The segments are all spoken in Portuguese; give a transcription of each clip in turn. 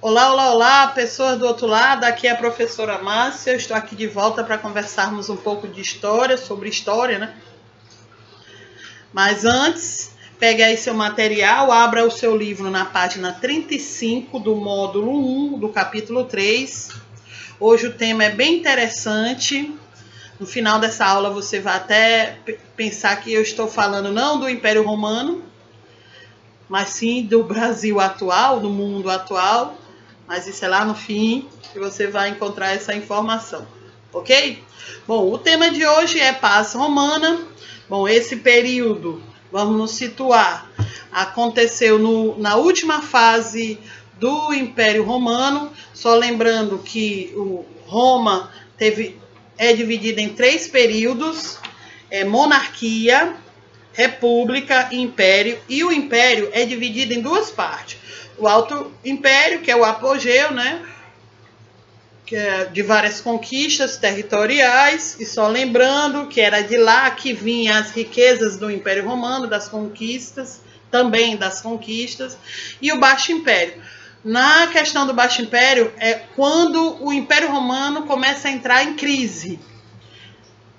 Olá, olá, olá, pessoas do outro lado, aqui é a professora Márcia, eu estou aqui de volta para conversarmos um pouco de história, sobre história, né? Mas antes, pegue aí seu material, abra o seu livro na página 35 do módulo 1, do capítulo 3. Hoje o tema é bem interessante. No final dessa aula você vai até pensar que eu estou falando não do Império Romano, mas sim do Brasil atual, do mundo atual. Mas isso é lá no fim que você vai encontrar essa informação, ok? Bom, o tema de hoje é paz romana. Bom, esse período, vamos nos situar, aconteceu na última fase do Império Romano. Só lembrando que Roma é dividida em 3 períodos: monarquia, república e império. E o império é dividido em 2 partes. O Alto Império, que é o apogeu, né? Que é de várias conquistas territoriais, e só lembrando que era de lá que vinham as riquezas do Império Romano, das conquistas, também das conquistas, e o Baixo Império. Na questão do Baixo Império, é quando o Império Romano começa a entrar em crise.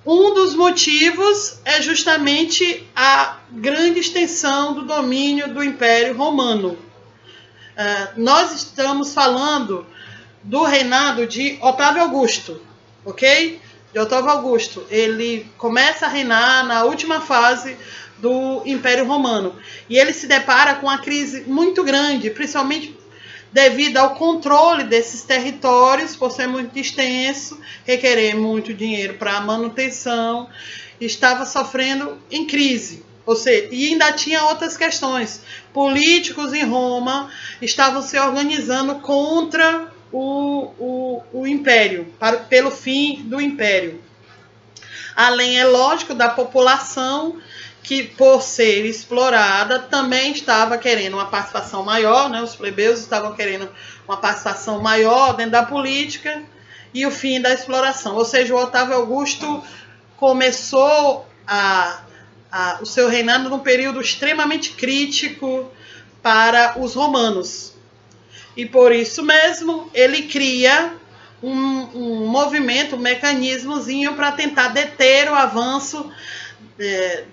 Um dos motivos é justamente a grande extensão do domínio do Império Romano. Nós estamos falando do reinado de Otávio Augusto, ok? De Otávio Augusto. Ele começa a reinar na última fase do Império Romano. E ele se depara com uma crise muito grande, principalmente devido ao controle desses territórios, por ser muito extenso, requerer muito dinheiro para a manutenção, estava sofrendo em crise. Ou seja, e ainda tinha outras questões. Políticos em Roma estavam se organizando contra o Império, pelo fim do Império. Além, é lógico, da população que, por ser explorada, também estava querendo uma participação maior, né? Os plebeus estavam querendo uma participação maior dentro da política e o fim da exploração. Ou seja, o Otávio Augusto começou o seu reinado num período extremamente crítico para os romanos. E por isso mesmo ele cria um movimento, um mecanismozinho para tentar deter o avanço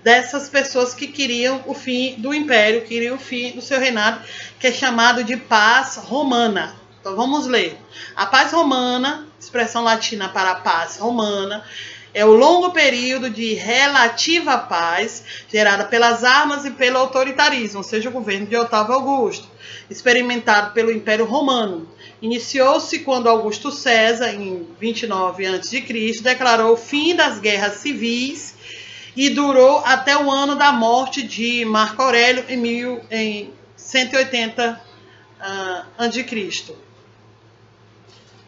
dessas pessoas que queriam o fim do império, queriam o fim do seu reinado, que é chamado de paz romana. Então vamos ler. A paz romana, expressão latina para paz romana, é o longo período de relativa paz gerada pelas armas e pelo autoritarismo, ou seja, o governo de Otávio Augusto, experimentado pelo Império Romano. Iniciou-se quando Augusto César, em 29 a.C., declarou o fim das guerras civis e durou até o ano da morte de Marco Aurélio em 180 a.C.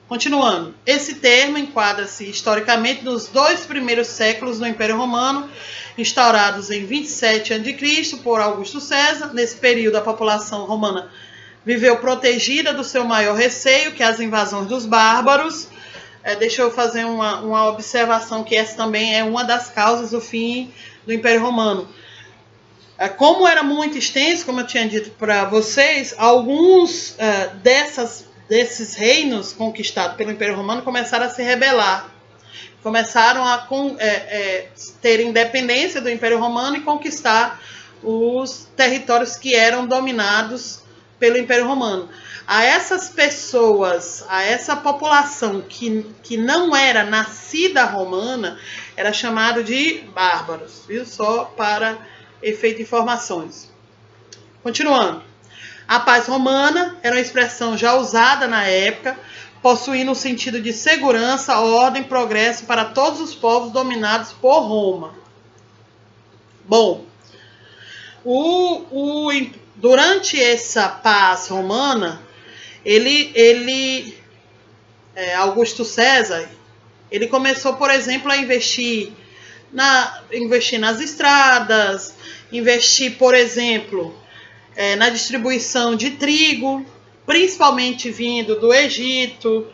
Continuando, esse termo enquadra-se historicamente nos 2 primeiros séculos do Império Romano, instaurados em 27 a.C. por Augusto César. Nesse período, a população romana viveu protegida do seu maior receio, que é as invasões dos bárbaros. Deixa eu fazer uma observação, que essa também é uma das causas do fim do Império Romano. Como era muito extenso, como eu tinha dito para vocês, alguns desses reinos conquistados pelo Império Romano começaram a se rebelar. Começaram a ter independência do Império Romano e conquistar os territórios que eram dominados pelo Império Romano. A essas pessoas, a essa população que não era nascida romana, era chamado de bárbaros, viu? Só para efeito de informações. Continuando. A paz romana era uma expressão já usada na época, possuindo um sentido de segurança, ordem e progresso para todos os povos dominados por Roma. Bom, durante essa paz romana, Augusto César, ele começou, por exemplo, a investir nas estradas, investir, por exemplo, na distribuição de trigo, principalmente vindo do Egito.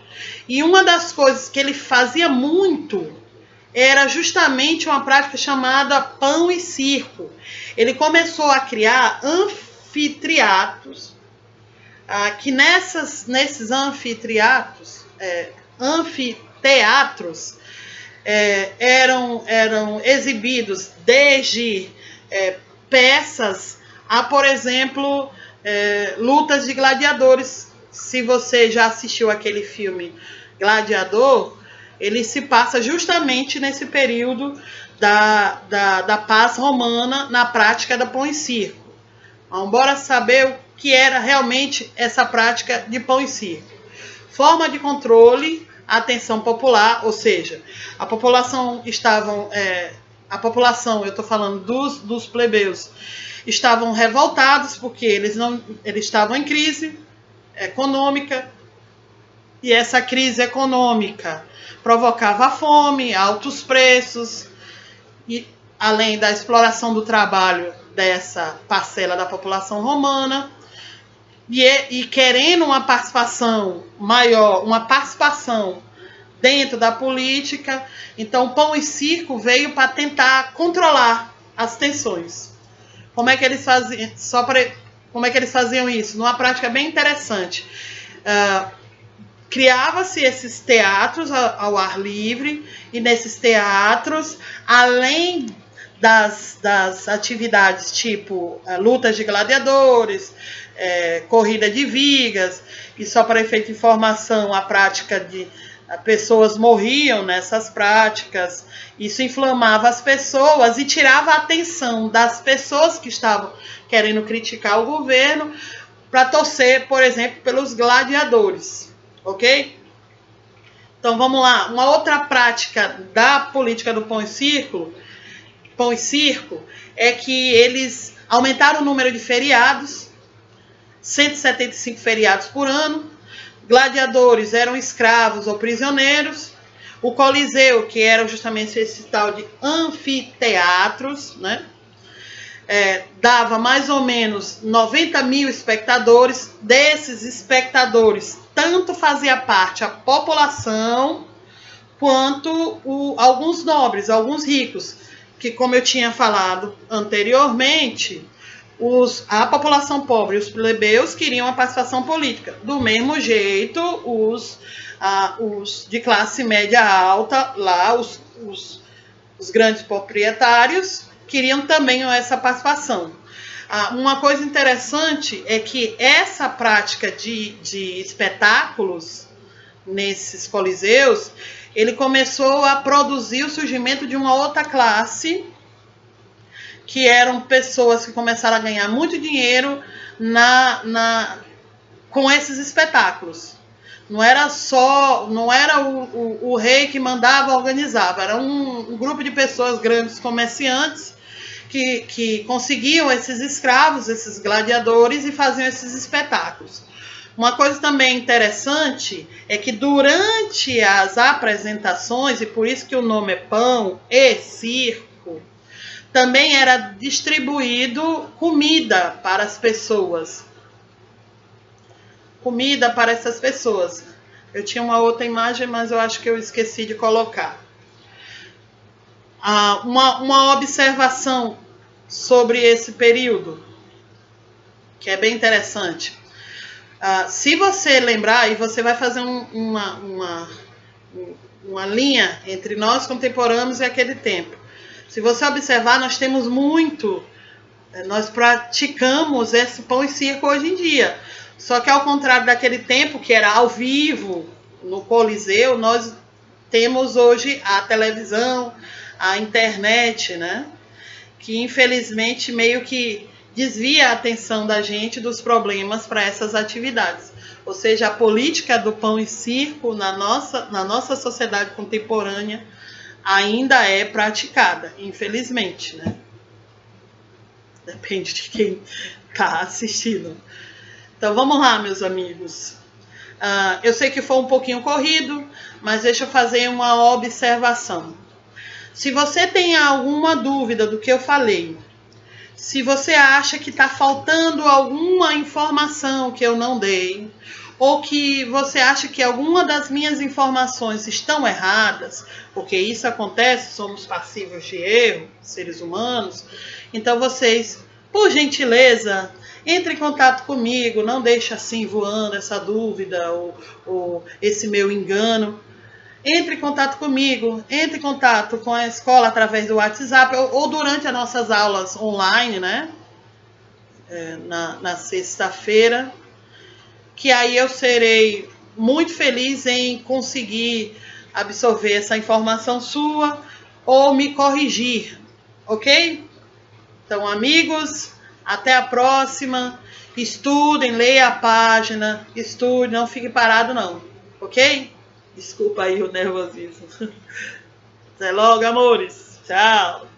E uma das coisas que ele fazia muito era justamente uma prática chamada pão e circo. Ele começou a criar anfiteatros que nesses anfiteatros eram exibidos desde peças a, por exemplo, lutas de gladiadores. Se você já assistiu aquele filme Gladiador, ele se passa justamente nesse período da paz romana na prática da pão e circo. Então, bora saber o que era realmente essa prática de pão e circo. Forma de controle, atenção popular, ou seja, a população eu estou falando dos plebeus, estavam revoltados porque eles estavam em crise econômica, e essa crise econômica provocava fome, altos preços, e além da exploração do trabalho dessa parcela da população romana, e querendo uma participação maior, uma participação dentro da política, então o pão e circo veio para tentar controlar as tensões. Como é que eles faziam? Como é que eles faziam isso? Numa prática bem interessante. Criava-se esses teatros ao ar livre, e nesses teatros, além das atividades tipo lutas de gladiadores, corrida de vigas, e só para efeito de informação, a prática de pessoas morriam nessas práticas, isso inflamava as pessoas e tirava a atenção das pessoas que estavam querendo criticar o governo para torcer, por exemplo, pelos gladiadores, ok? Então vamos lá, uma outra prática da política do pão e circo é que eles aumentaram o número de feriados, 175 feriados por ano. Gladiadores eram escravos ou prisioneiros. O Coliseu, que era justamente esse tal de anfiteatros, né? Dava mais ou menos 90 mil espectadores. Desses espectadores, tanto fazia parte a população quanto alguns nobres, alguns ricos, que, como eu tinha falado anteriormente, a população pobre e os plebeus queriam a participação política. Do mesmo jeito, os de classe média alta, lá, os grandes proprietários, queriam também essa participação. Uma coisa interessante é que essa prática de espetáculos nesses coliseus, ele começou a produzir o surgimento de uma outra classe, que eram pessoas que começaram a ganhar muito dinheiro com esses espetáculos. Não era o rei que mandava, organizava, era um grupo de pessoas, grandes comerciantes, que conseguiam esses escravos, esses gladiadores, e faziam esses espetáculos. Uma coisa também interessante é que durante as apresentações, e por isso que o nome é pão e circo, também era distribuído comida para as pessoas. Comida para essas pessoas. Eu tinha uma outra imagem, mas eu acho que eu esqueci de colocar. Uma observação sobre esse período, que é bem interessante. Se você lembrar, e você vai fazer uma linha entre nós contemporâneos e aquele tempo. Se você observar, nós praticamos esse pão e circo hoje em dia. Só que ao contrário daquele tempo, que era ao vivo, no Coliseu, nós temos hoje a televisão, a internet, né? Que infelizmente meio que desvia a atenção da gente dos problemas para essas atividades. Ou seja, a política do pão e circo na nossa sociedade contemporânea ainda é praticada, infelizmente, né? Depende de quem está assistindo. Então vamos lá, meus amigos. Eu sei que foi um pouquinho corrido, mas deixa eu fazer uma observação. Se você tem alguma dúvida do que eu falei, se você acha que está faltando alguma informação que eu não dei, ou que você acha que alguma das minhas informações estão erradas, porque isso acontece, somos passíveis de erro, seres humanos, então vocês, por gentileza, Entre em contato comigo, não deixe assim voando essa dúvida ou esse meu engano. Entre em contato comigo, entre em contato com a escola através do WhatsApp ou durante as nossas aulas online, né? Na sexta-feira, que aí eu serei muito feliz em conseguir absorver essa informação sua ou me corrigir, ok? Então, amigos, até a próxima. Estudem, leia a página, estude, não fique parado não, ok? Desculpa aí o nervosismo. Até logo, amores. Tchau.